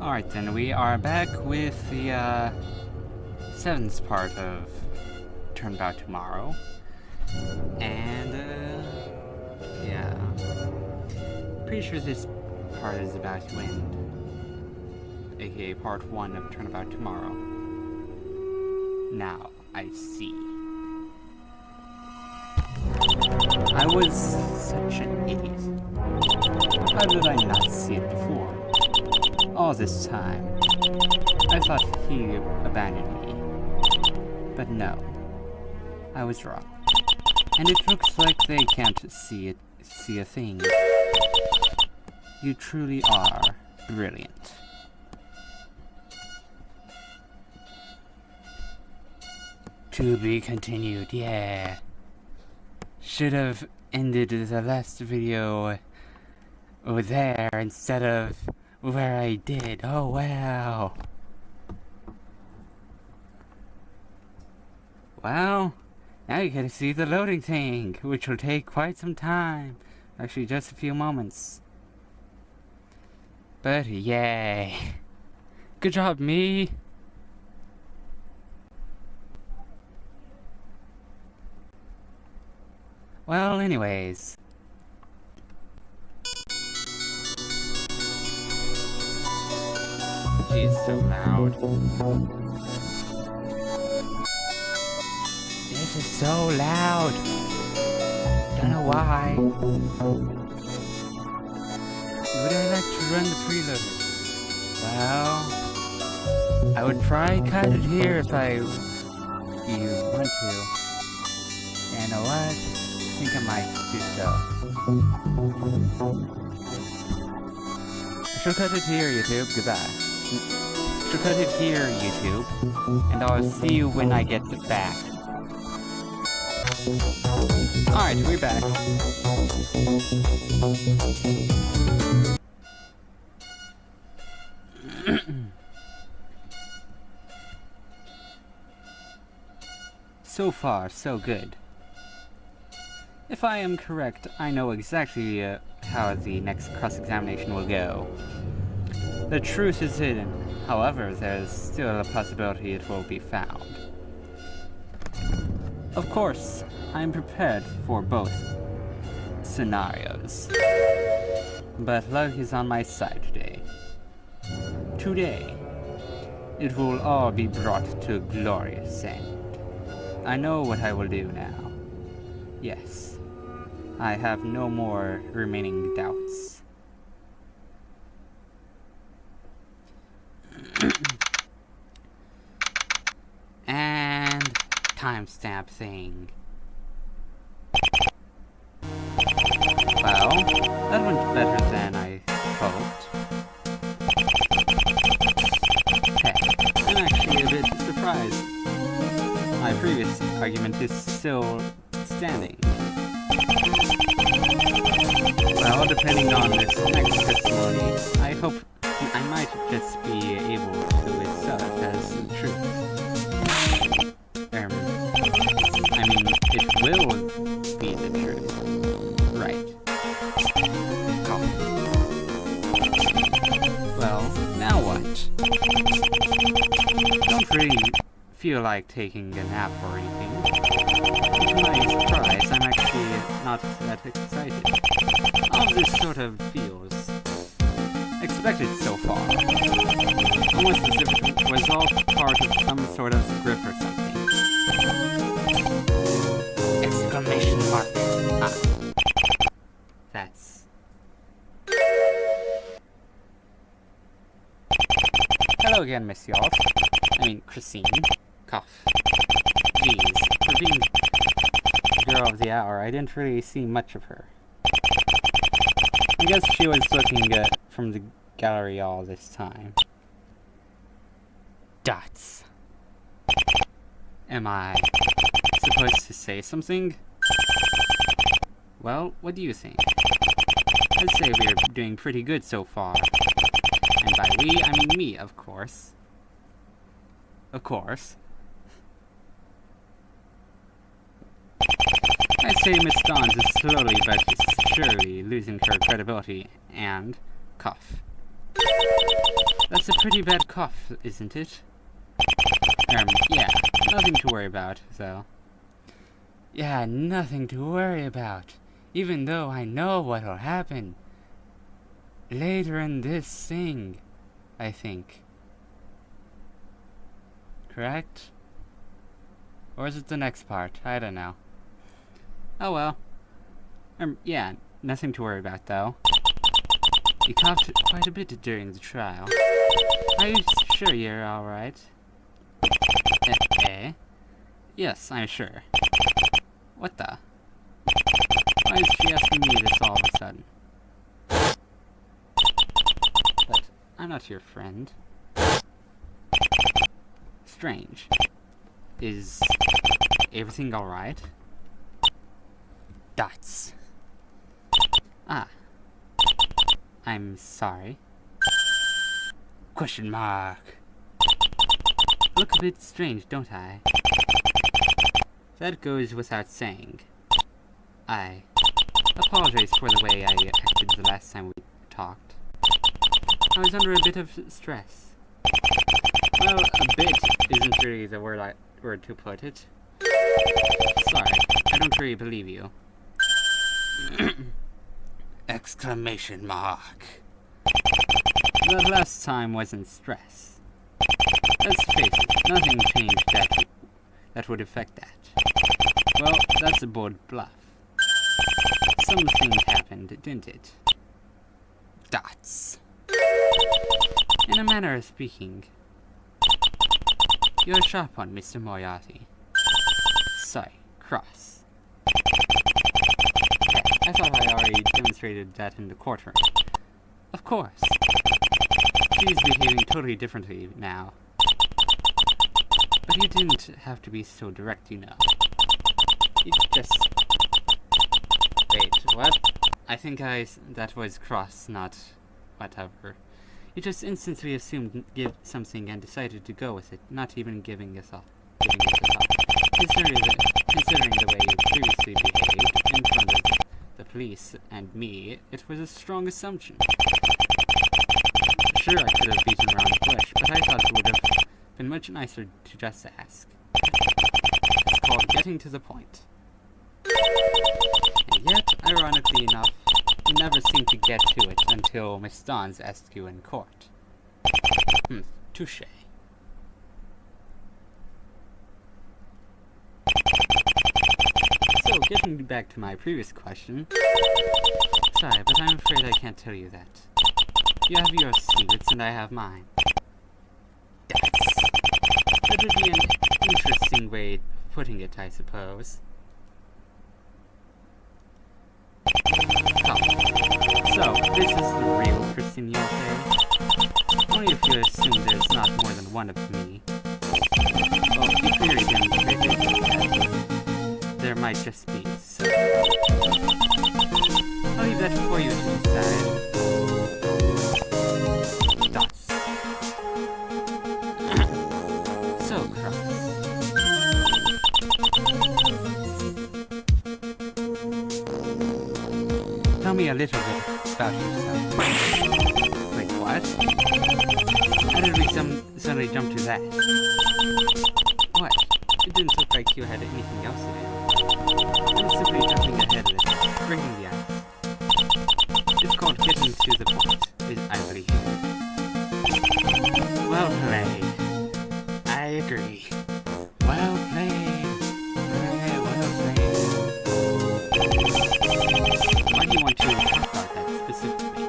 Alright then, we are back with the 7th part of Turnabout tomorrow. And yeah. Pretty sure this part is about to end. AKA part 1 of Turnabout tomorrow. Now, I see. I was such an idiot. How did I not see it before? All this time, I thought he abandoned me. But no, I was wrong. And it looks like they can't see a thing. You truly are brilliant. To be continued, yeah. Should have ended the last video over there instead of where I did. Oh wow. Well, now you get to see the loading thing, which will take quite some time. Actually, just a few moments. But yay. Good job, me. Well, anyways. She's so loud. This is so loud. Don't know why. Would I like to run the preload? Well, I would probably cut it here if you want to. And you know what? I think I might do so. I shall cut it here, YouTube. Goodbye. So cut it here, YouTube, and I'll see you when I get back. Alright, we're back. So far, so good. If I am correct, I know exactly how the next cross-examination will go. The truth is hidden. However, there's still a possibility it will be found. Of course, I am prepared for both scenarios. But luck is on my side today. Today, it will all be brought to a glorious end. I know what I will do now. Yes, I have no more remaining doubts. And timestamp thing. Well, that went better than I hoped. Hey, I'm actually a bit surprised. My previous argument is still standing. Well, depending on this next testimony, I hope I might just be able to accept as the truth. I mean, it will be the truth. Right. Oh. Well, now what? Don't really feel like taking a nap or anything. To my surprise, I'm actually not that excited. All this sort of feels expected so far. Almost as if it was all part of some sort of script or something. Exclamation mark. Ah. That's... Hello again, Miss Yalt. I mean, Christine. Cough. Jeez, for being girl of the hour, I didn't really see much of her. I guess she was looking from the gallery all this time. Dots. Am I supposed to say something? Well, what do you think? I'd say we're doing pretty good so far. And by we, I mean me, of course. Of course. I'd say Miss Dons is slowly but surely losing her credibility and cough. That's a pretty bad cough, isn't it? Yeah, nothing to worry about, though. Yeah, nothing to worry about, even though I know what'll happen later in this thing, I think. Correct? Or is it the next part? I don't know. Oh well. Yeah, nothing to worry about, though. You coughed quite a bit during the trial. Are you sure you're alright? Yes, I'm sure. What the? Why is she asking me this all of a sudden? But I'm not your friend. Strange. Is everything alright? Dots. Ah. I'm sorry. Question mark. Look a bit strange, don't I? That goes without saying. I apologize for the way I acted the last time we talked. I was under a bit of stress. Well, a bit isn't really the word to put it. Sorry, I don't really believe you. Exclamation mark. That last time wasn't stress. Let's face it, nothing changed that would affect that. Well, that's a bold bluff. Something happened, didn't it? Dots. In a manner of speaking, you're a sharp one, Mr. Moriarty. Sorry, cross. I thought I already demonstrated that in the courtroom. Of course. She's behaving totally differently now. But you didn't have to be so direct, you know. You just... Wait, what? I think that was cross, not whatever. You just instantly assumed something and decided to go with it, not even giving it a thought. Considering the way you previously behaved in front of the police and me, it was a strong assumption. Sure, I could have beaten around the bush, but I thought it would have been much nicer to just ask. It's called getting to the point. And yet, ironically enough, you never seem to get to it until Miss Dawes asked you in court. Touche. So, getting back to my previous question. Sorry, but I'm afraid I can't tell you that. You have your secrets and I have mine. That would be an interesting way of putting it, I suppose. So, this is the real person, you'll say? Only if you assume there's not more than one of me. Well, you clearly demonstrated that there might just be, so... I'll leave that for you to decide. Dots. So, Cross. Tell me a little bit about yourself. Wait, what? How did we suddenly jump to that? What? It didn't look like you had anything else to do. I'm simply jumping ahead of it, bringing the ice. It's called getting to the point, I believe. Well played. I agree. Well played. Well played. Why do you want to talk about that specifically? I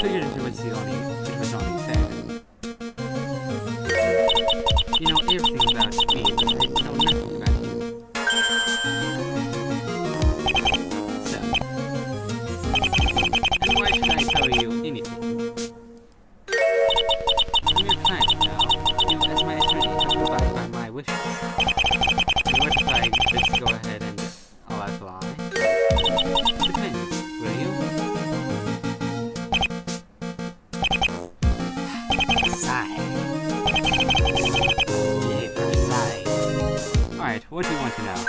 figured it was only fair. You know everything about me, but I know nothing about you. So, and why should I tell you anything? I'm your client now. You, as my attorney, have to abide by my wishes. So what if I just go ahead and all out lie? Depends, will you? Sigh. Alright, what do you want to know?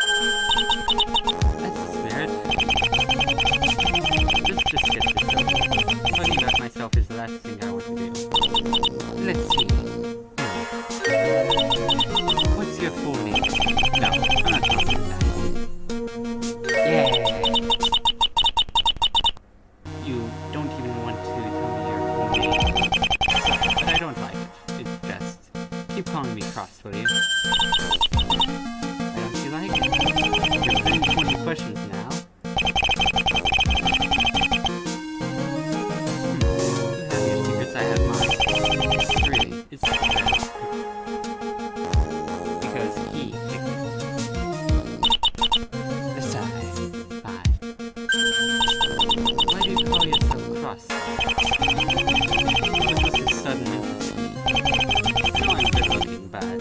That's the spirit. Let's just get this over. Talking about myself is the last thing I want to do. you don't even want to tell me your full name. Sorry, but I don't like it. It's just... keep calling me Cross, will you? Why don't you like it? You're putting 20 questions now. You have your secrets, I have mine. Really, it's just because he picked it. Besides, fine. Why do you call yourself Cross? Was this a sudden interest in me? I know I'm good looking, but...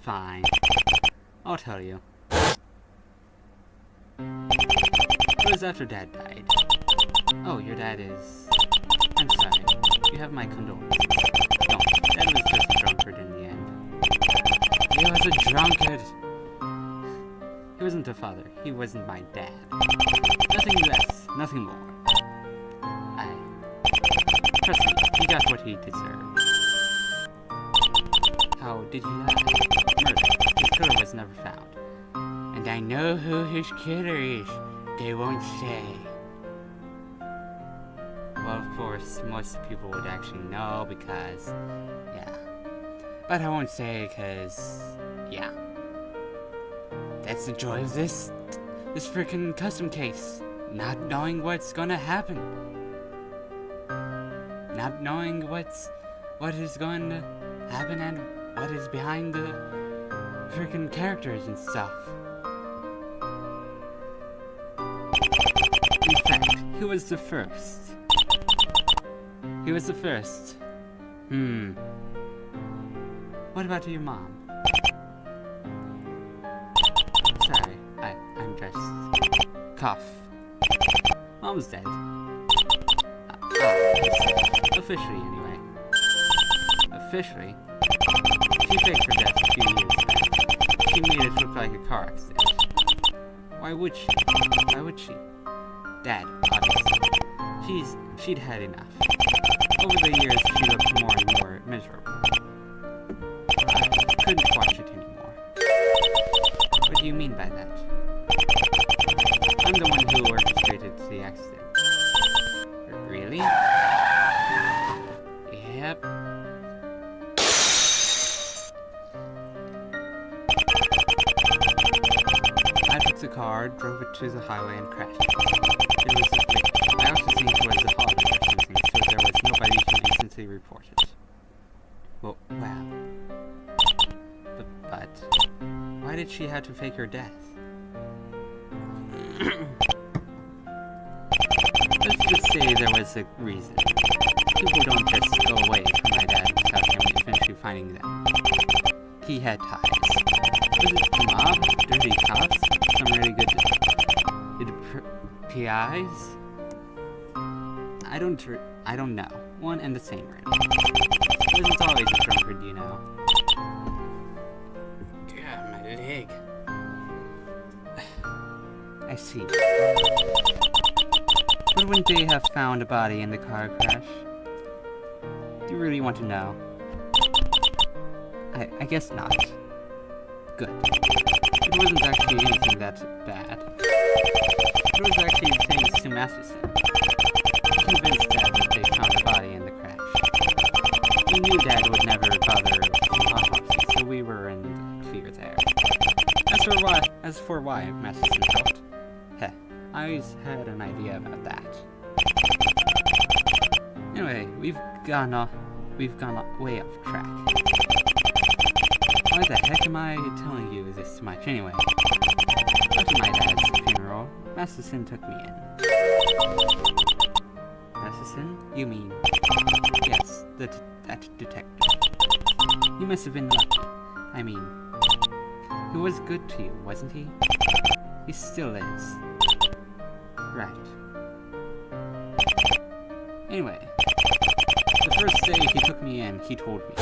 Fine. I'll tell you. It was after Dad died. Oh, your dad is... I'm sorry. You have my condolences. Don't. Dad was just a drunkard in the end. He was a drunkard! He wasn't a father. He wasn't my dad. Nothing less. Nothing more. Trust me, he got what he deserved. How did he die? Murder. His killer was never found. And I know who his killer is. They won't say. Well, of course, most people would actually know because, yeah. But I won't say because, yeah. That's the joy of this freaking custom case. Not knowing what's gonna happen. Not knowing what is going to happen and what is behind the freaking characters and stuff. In fact, who was the first? He was the first. What about your mom? Sorry, I'm just... cough. Mom's dead. Officially, anyway. Officially? She faked her death a few years back. She made it look like a car accident. Why would she? Why would she? Dad, obviously. She'd had enough. Over the years, she looked more and more miserable. I couldn't watch it anymore. What do you mean by that? I'm the one who orchestrated the accident. Really? Yep. I took the car, drove it to the highway, and crashed it. It was a glitch. I also think it was a holiday or something, so there was nobody to decently report it. Well, wow. But why did she have to fake her death? Let's just say there was a reason. People don't just go away from my dad without him eventually finding them. He had ties. Was it the mob? Dirty cops? Some really good PIs? I don't know. One and the same room. He wasn't always a drunkard, you know. God, my leg. I see. But wouldn't they have found a body in the car crash? Do you really want to know? I guess not. Good. It wasn't actually anything that bad. It was actually thanks to Masterson. He convinced Dad that they found a body in the crash. We knew Dad would never bother an autopsy, so we were in the clear there. As for why Masterson helped, I always had an idea about that. Anyway, we've gone way off track. Why the heck am I telling you this much anyway? After my dad's funeral, Masterson took me in. Masterson? You mean... Yes, that detective. You must have been lucky. I mean... He was good to you, wasn't he? He still is. Right. Anyway, the first day he took me in, he told me,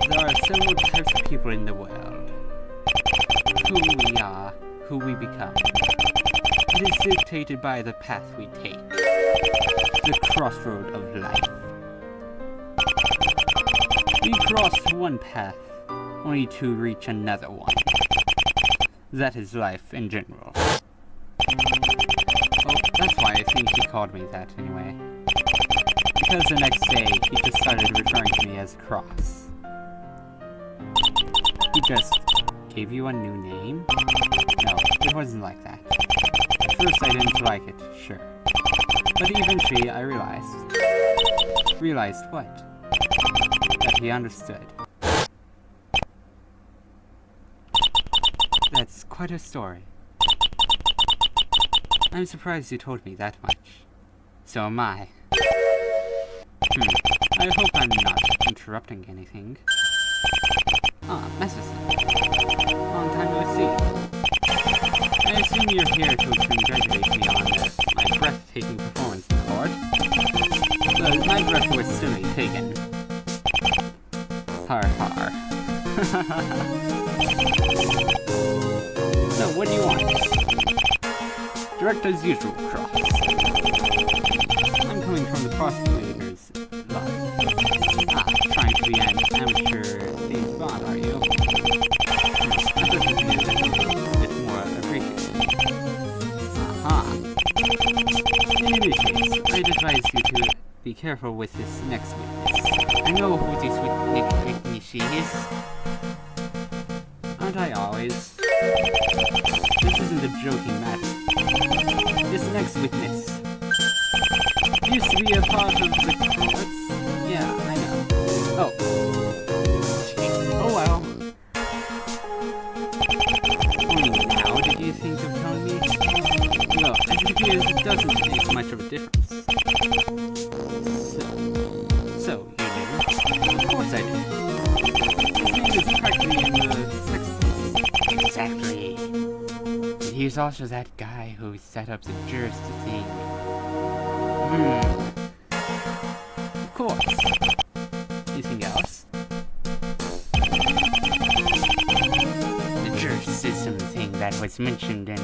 there are several types of people in the world. Who we are, who we become. It is dictated by the path we take. The crossroad of life. We cross one path, only to reach another one. That is life in general. Well, that's why I think he called me that anyway. Because the next day, he just started referring to me as Cross. He just gave you a new name? No, it wasn't like that. At first I didn't like it, sure. But eventually I realized. Realized what? That he understood. That's quite a story. I'm surprised you told me that much. So am I. I hope I'm not interrupting anything. Ah, Masterson. Long time no see. I assume you're here to congratulate me on my breathtaking performance in court. Well, my breath was certainly taken. Har har. So, what do you want? Direct as usual, Cross. I'm coming from the prosecutor's line. Ah, trying to be an amateur James Bond, are you? I thought you'd be a bit more appreciative. In any case, I'd advise you to be careful with this next witness. I know who this witness is. Aren't I always? This isn't a joking matter. This next witness used to be a part of the courts. Yeah, I know. Oh. Jeez. Oh well. Only now did you think of telling me? Well, as it appears, it doesn't make much of a difference. So you knew? Of course I did. His name is practically in the text. Exactly. He's also that guy who set up the jurors thing. Of course. Anything else? The juror system thing that was mentioned in,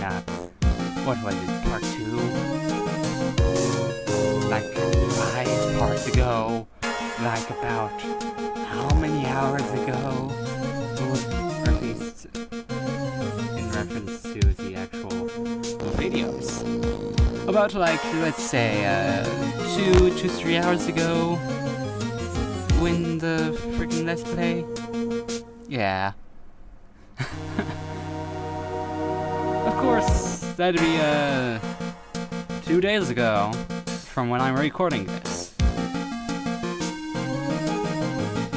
what was it, part 2? Like 5 parts ago. Like about how many hours ago? Or at least in reference to the actual videos. About like, let's say, 2 to 3 hours ago, when the freaking Let's Play? Yeah. Of course, that'd be, 2 days ago, from when I'm recording this.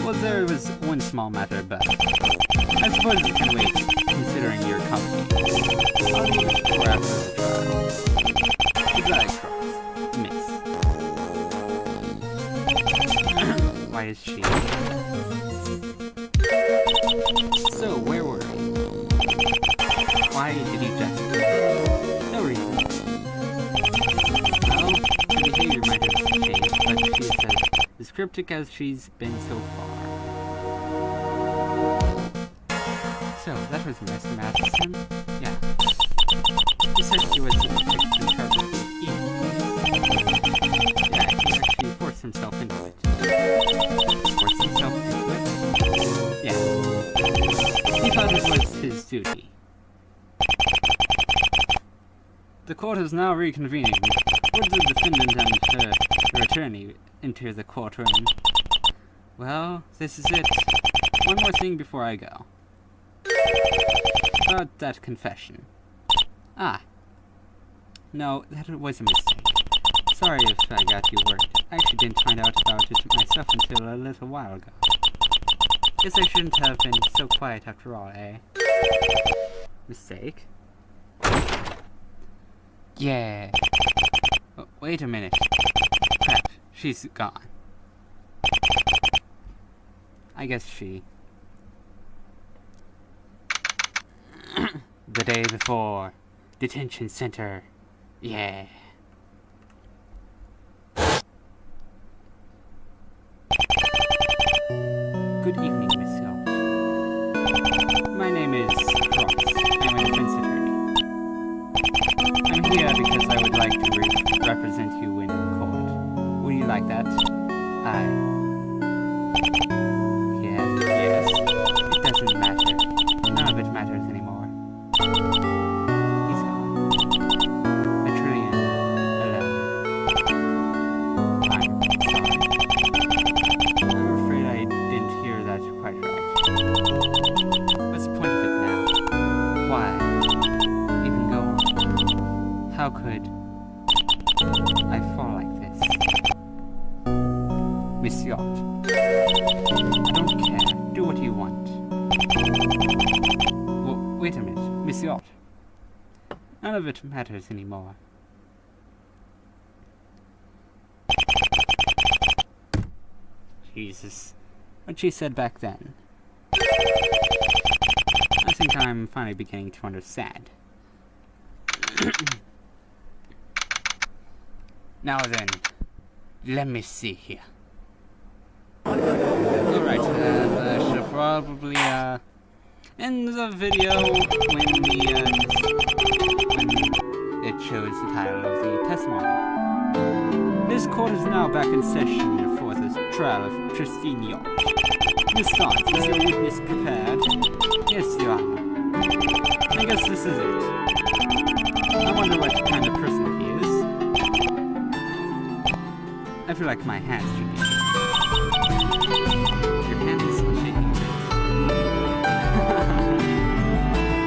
Well, there was one small matter, but I suppose it can wait, considering your company. I'll leave it for after the trial. Goodbye, Cross. Miss. Why is she? So, where were we? Why did you just... No reason. Well, her behavior might have changed, but she's as cryptic as she's been so far. So, that was Mr. Matheson? Yeah. He said he was the detective in charge of the evil case. Yeah, he actually forced himself into it. Forced himself into it? Yeah. He thought it was his duty. The court is now reconvening. Would the defendant and her attorney enter the courtroom? Well, this is it. One more thing before I go. About that confession. Ah. No, that was a mistake. Sorry if I got you worried. I actually didn't find out about it myself until a little while ago. Guess I shouldn't have been so quiet after all, eh? Mistake? Yeah. Oh, wait a minute. Crap, she's gone. I guess she... The day before. Detention center. Yeah. Good evening, Miss Hill. My name is Cross. I'm a defense attorney. I'm here because I would like to represent you in court. Would you like that? Yes. It doesn't matter. None of it matters anymore. He's gone. how could I fall like this? Miss Yacht. I don't care. Do what you want. Well, wait a minute. Miss Yacht. None of it matters anymore. Jesus. What she said back then. I think I'm finally beginning to understand. Now then, let me see here. Alright, I should probably, end the video when it shows the title of the testimony. This court is now back in session for the trial of Christine Yacht. Miss Stotts, is your witness prepared? Yes, Your Honor. I guess this is it. I wonder what kind of person he is. I feel like my hands should be shaking. Your hands are shaking.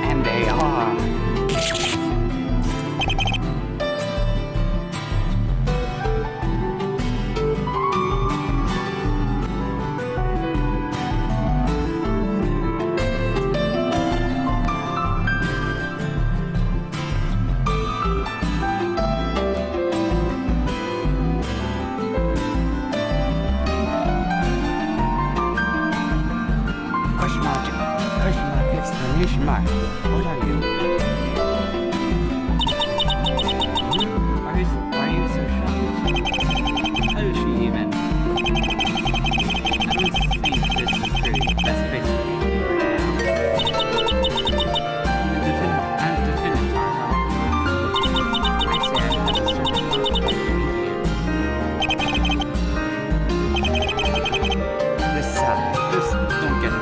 And they are. Exclamation mark. What are you? Why are you so shocked? How did she even? I don't think this is really the best place to be right now. As defendant, I say I have a certain opportunity here. This don't get it.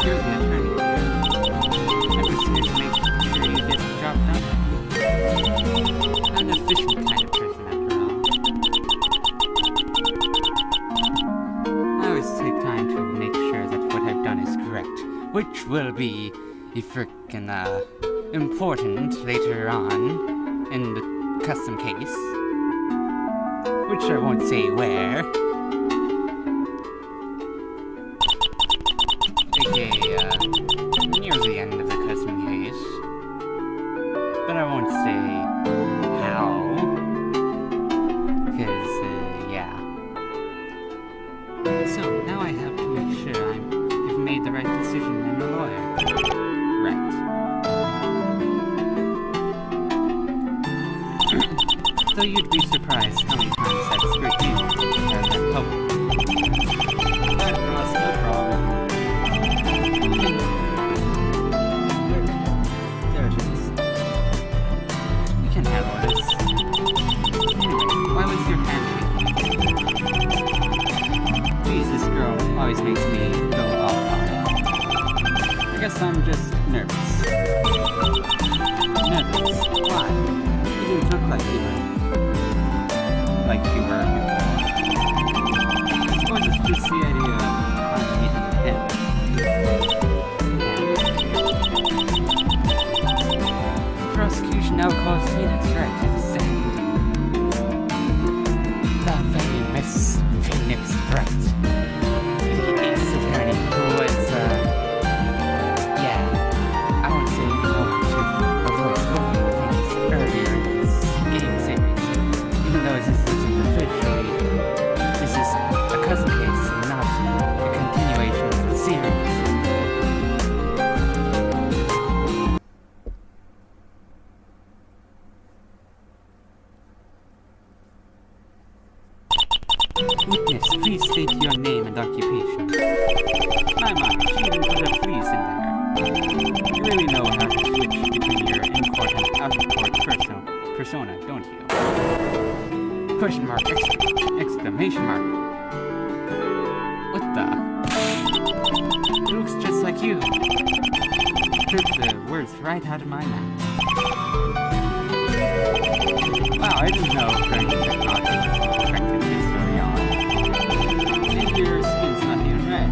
You're the attorney here. I was here to make sure you get the job done. I'm an efficient kind of person after all. I always take time to make sure that what I've done is correct, which will be frickin' important later on in the custom case, which I won't say where. Near the end of the custom case. But I won't say how. Because, yeah. So, now I have to make sure I've made the right decision in the lawyer. Right. So you'd be surprised how many times I've screwed you rather than public. That was no problem. There it is. You can handle this. Anyway, why was your hand shaking? Geez, this girl always makes me go off guard. I guess I'm just nervous. Nervous? Why? You didn't look like you were before. I suppose it's just the idea of finding it in the head. Prosecution now calls Phoenix Wright to the stand. The famous Phoenix Wright. The ace attorney who was, I won't say anymore to avoid spoiling things earlier in this game series. Even though this isn't officially, this is a custom case and not a continuation of the series. Witness, please state your name and occupation. My mom, she even put a please in there. You really know how to switch between your in-court and out-of-court persona, don't you? Question mark, exclamation mark. What the? It looks just like you. Took the words right out of my mouth. Wow, I didn't know that technology was affected this early on. Maybe your skin's not even red.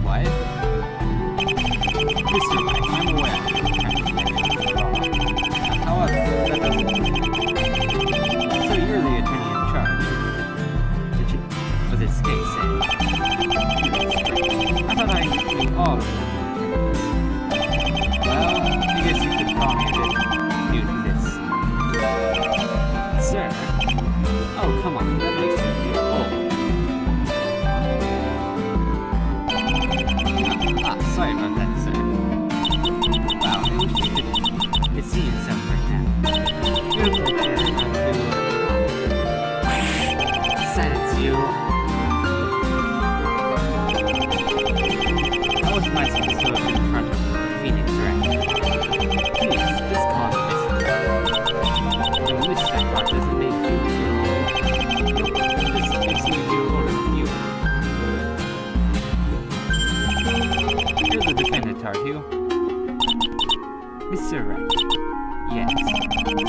What? Mr. Wright, to. Mr. Wright. Yes.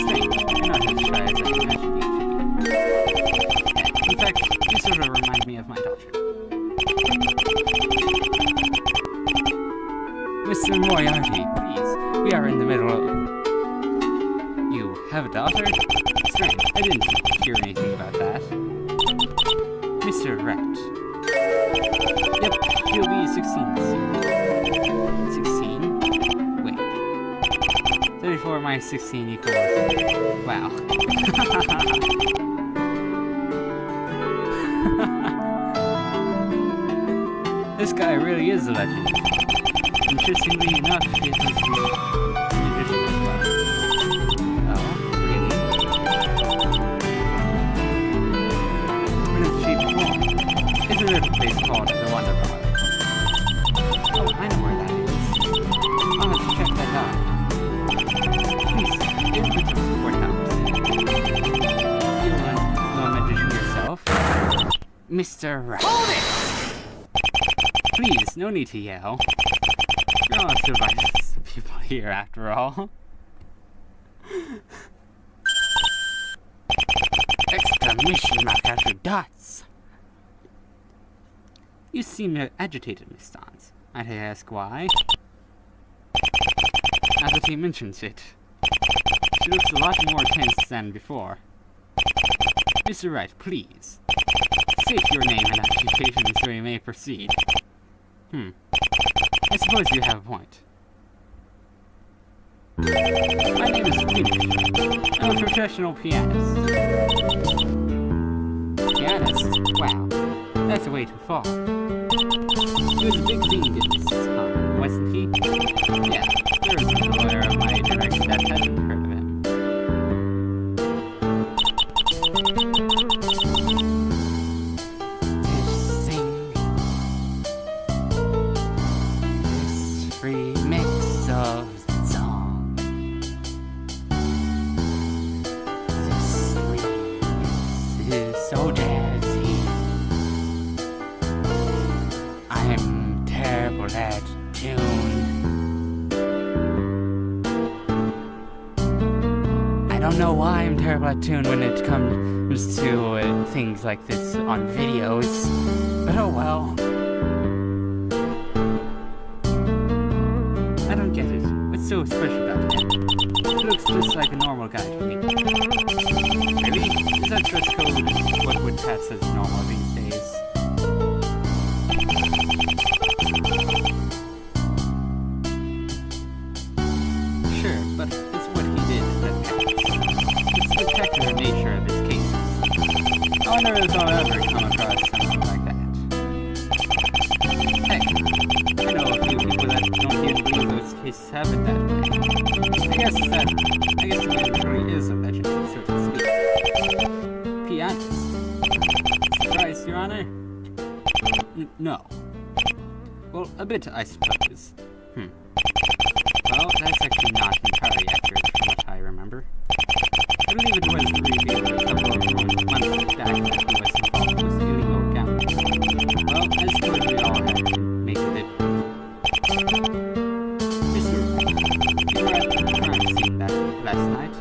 Strange. You're not as shy as I imagined you to be. Yeah, in fact, you sort of remind me of my daughter. Mr. Moriarty, please. We are in the middle of... You have a daughter? Strange. I didn't hear anything about that. Mr. Wright. Yep, he'll be 16 soon. 16? Wait. 34 minus 16 equals... Wow. This guy really is a legend. Interestingly enough, he happens to be a musician as well. Oh, really? When is she performed? It's a little place called the Wonder Bar. Oh, I know where that is. I'll have to check that out. Please, get with the courthouse. You're a magician yourself? Mr. Wright. Hold it! Please, no need to yell. You're all civilized people here, after all. Exclamation mark after dots! You seem agitated, Miss Stans. Might I ask why? Now that he mentions it, she looks a lot more tense than before. Mr. Wright, please. State your name and occupation so we may proceed. I suppose you have a point. My name is Phoenix. I'm a professional pianist. Pianist? Wow. That's a way too far. He was a big thing in this time, wasn't he? Yeah, there is a lawyer of my generation that hasn't heard of him. Remix of the song. This remix is so jazzy. I'm terrible at tune. I don't know why I'm terrible at tune when it comes to things like this on videos, but oh well. I don't get it. What's so special about him? He looks just like a normal guy to me. Really? Is that dress code what would pass as normal these days? Sure, but it's what he did that counts. The spectacular nature of his cases. I wonder if I'll ever come across something like that. Heck, I know a few people that don't even believe those cases happen that way. I guess the man truly is a legend, so to speak. Pianist. Surprised, Your Honor? No. Well, a bit, I suppose. Well, that's actually not entirely accurate from what I remember. I believe it was revealed a couple of months back that he was involved with illegal gambling. Well, I suppose we all have to make a living. Mr. Wright, you were at the crime scene that last night?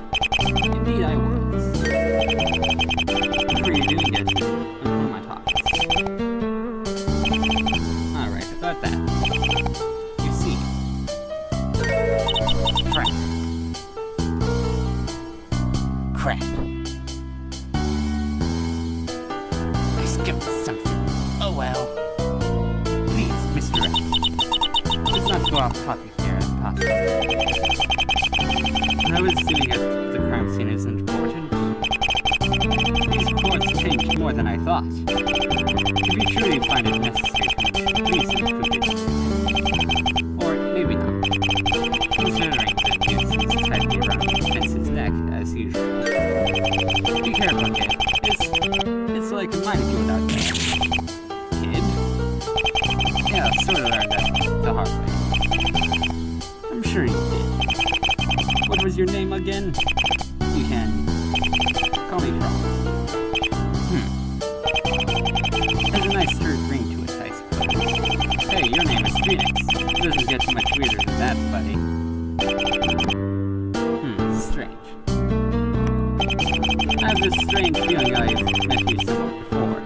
Indeed I was. What were you doing yet? Before my talks. Alright, about that. You see. Crap. I skipped something. Oh well. Please, Mr. Wright. Let's not go off topic here if possible. When I was sitting at the crime scene isn't important. These reports changed more than I thought. If you truly find it necessary to mention, please include it. Or maybe not. Considering the news is tightly around Vince's neck, as usual. Be careful, kid. It's like a minefield without that. Kid? Yeah, sort of learned that the hard way. I'm sure you did. What was your name again? You can call me Charles. Has a nice third ring to it, I suppose. Hey, your name is Phoenix. It doesn't get much weirder than that funny. Strange. I have this strange feeling I've met you somewhere before.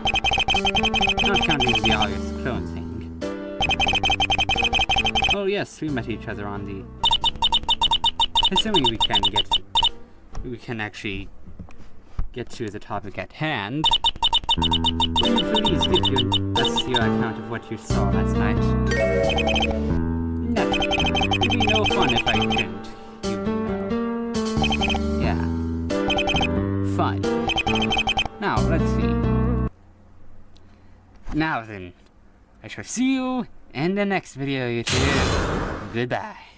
Not counting the obvious clone thing. Oh yes, we met each other on the... Assuming we can actually get to the topic at hand. Will you please give us your account of what you saw last night? Naturally. It'd be no fun if I didn't. You know. Yeah. Fine. Now, let's see. Now then, I shall see you in the next video, YouTube. Goodbye.